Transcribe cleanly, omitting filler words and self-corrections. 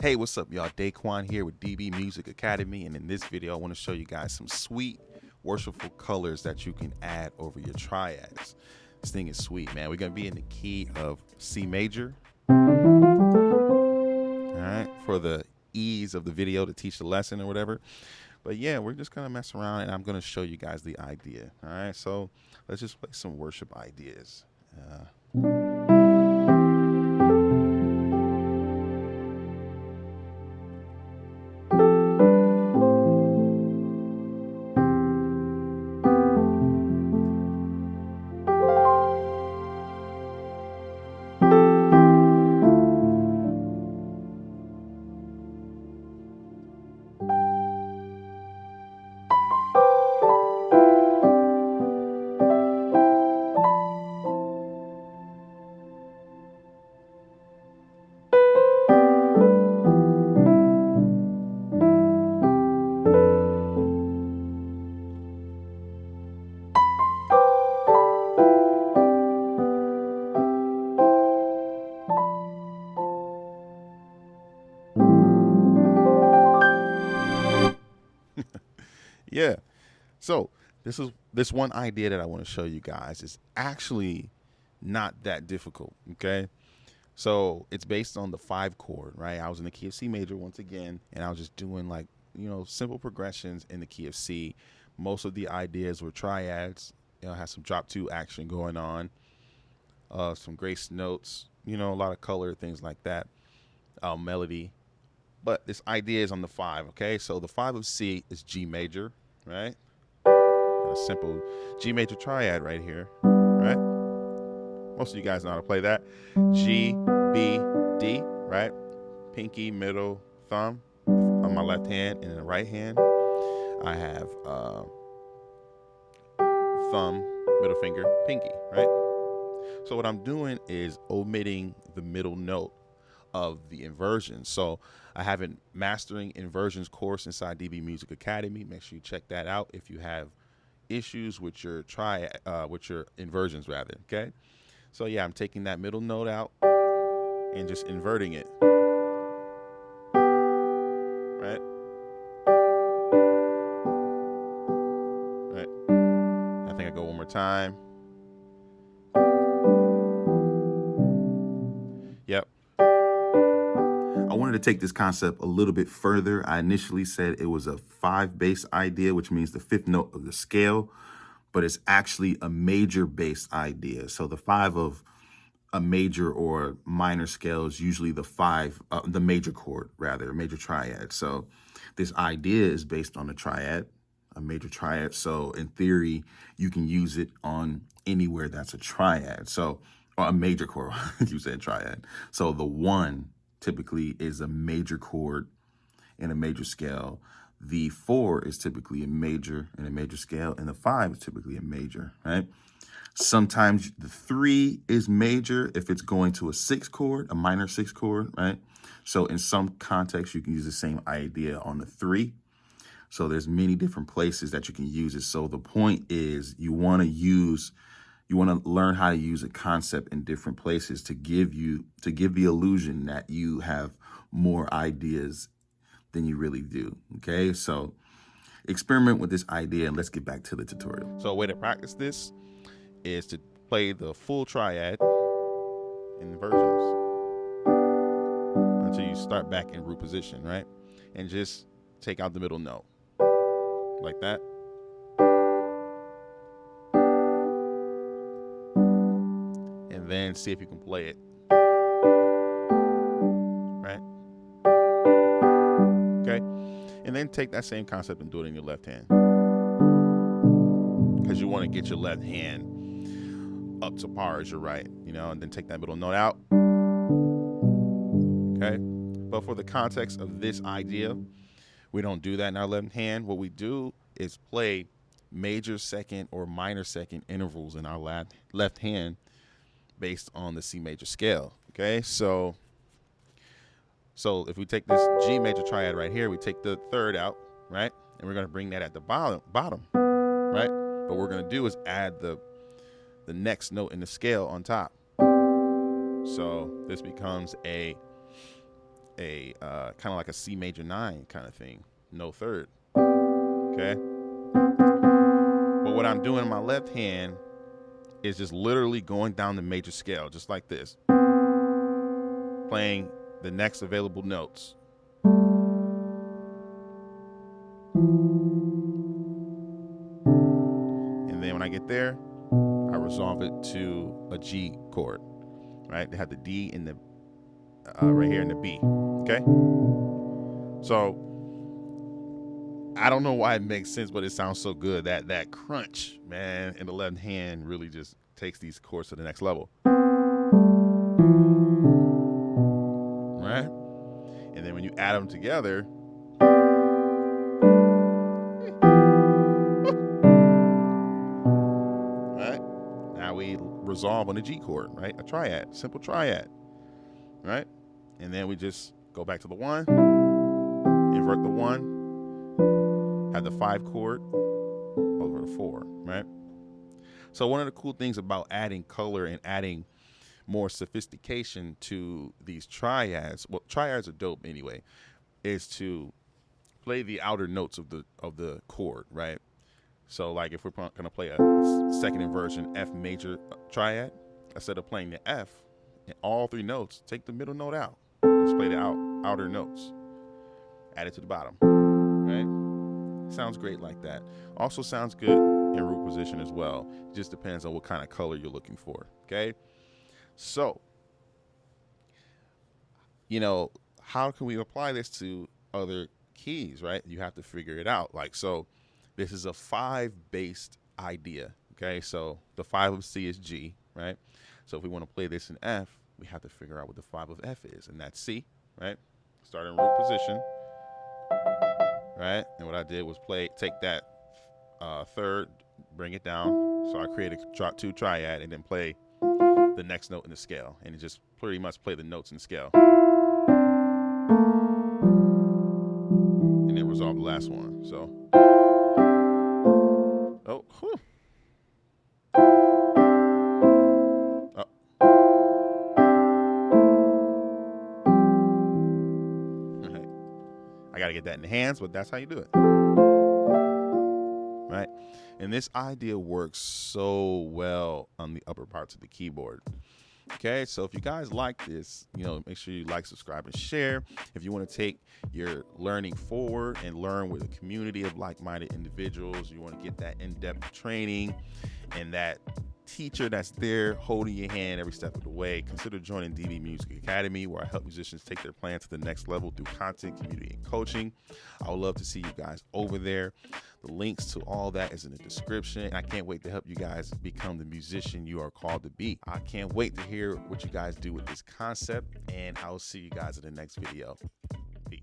Hey, what's up, y'all? Daquan here with DB Music Academy, and in this video, I want to show you guys some sweet, worshipful colors that you can add over your triads. This thing is sweet, man. We're going to be in the key of C major, all right, for the ease of the video to teach the lesson or whatever. But yeah, we're just going to mess around, and I'm going to show you guys the idea, all right? So let's just play some worship ideas. Yeah. So this one idea that I want to show you guys is actually not that difficult. Okay. So it's based on the 5 chord, right? I was in the key of C major once again, and I was just doing like, simple progressions in the key of C. Most of the ideas were triads, has some drop 2 action going on, some grace notes, a lot of color, things like that, melody. But this idea is on the 5, okay? So the 5 of C is G major, right? A simple G major triad right here, right? Most of you guys know how to play that. G, B, D, right? Pinky, middle, thumb on my left hand, and in the right hand, I have thumb, middle finger, pinky, right? So what I'm doing is omitting the middle note of the inversion. So I have a mastering inversions course inside DB Music Academy. Make sure you check that out if you have issues with your with your inversions rather. Okay. So yeah, I'm taking that middle note out and just inverting it. Right. Right. I think I go one more time. Yep. I wanted to take this concept a little bit further. I initially said it was a 5 bass idea, which means the 5th note of the scale, but it's actually a major bass idea. So the 5 of a major or minor scale is usually the 5, the major chord rather, a major triad. So this idea is based on a triad, a major triad. So in theory, you can use it on anywhere that's a triad. So, or a major chord, you said triad. So the 1 typically is a major chord in a major scale. The 4 is typically a major in a major scale, and the 5 is typically a major, right? Sometimes the 3 is major if it's going to a 6 chord, a minor 6 chord, right? So in some contexts, you can use the same idea on the 3. So there's many different places that you can use it. So the point is you want to learn how to use a concept in different places to give the illusion that you have more ideas than you really do. Okay, so experiment with this idea and let's get back to the tutorial. So a way to practice this is to play the full triad in inversions until you start back in root position, right? And just take out the middle note like that. And then see if you can play it, right? Okay. And then take that same concept and do it in your left hand, because you want to get your left hand up to par as your right, and then take that middle note out. Okay. But for the context of this idea, we don't do that in our left hand. What we do is play major second or minor second intervals in our left hand based on the C major scale. Okay, so if we take this G major triad right here, we take the 3rd out, right? And we're going to bring that at the bottom, right? What we're going to do is add the next note in the scale on top. So this becomes a a kind of like a C major 9 kind of thing, no third. Okay. But what I'm doing in my left hand is just literally going down the major scale, just like this, playing the next available notes. And then when I get there, I resolve it to a G chord, right? They have the D in the right here in the B. Okay. So I don't know why it makes sense, but it sounds so good. That crunch, man, in the left hand really just takes these chords to the next level. Right? And then when you add them together, right? Now we resolve on a G chord, right? A triad, simple triad, right? And then we just go back to the 1, invert the 1, have the 5 chord over the 4, right? So one of the cool things about adding color and adding more sophistication to these triads, well, triads are dope anyway, is to play the outer notes of the chord, right? So like if we're gonna play a second inversion F major triad, instead of playing the F in all 3 notes, take the middle note out. Just play the outer notes. Add it to the bottom, right? Sounds great like that. Also sounds good in root position as well. It just depends on what kind of color you're looking for, okay? So, you know, how can we apply this to other keys, right? You have to figure it out. Like, so this is a 5-based idea, okay? So the 5 of C is G, right? So if we want to play this in F, we have to figure out what the 5 of F is, and that's C, right? Start in root position, right? And what I did was take that third, bring it down. So I created a 2 triad and then play the next note in the scale, and it just pretty much play the notes in the scale, and then resolve the last one. So, oh, whew. Oh. Right. I gotta get that in the hands, but that's how you do it, right? And this idea works so well on the upper parts of the keyboard. Okay, so if you guys like this, you know, make sure you like, subscribe, and share. If you want to take your learning forward and learn with a community of like-minded individuals, you want to get that in-depth training and that teacher that's there holding your hand every step of the way, consider joining DB Music Academy, where I help musicians take their plan to the next level through content, community, and coaching. I would love to see you guys over there. The links to all that is in the description. I can't wait to help you guys become the musician you are called to be. I can't wait to hear what you guys do with this concept, and I will see you guys in the next video. Peace.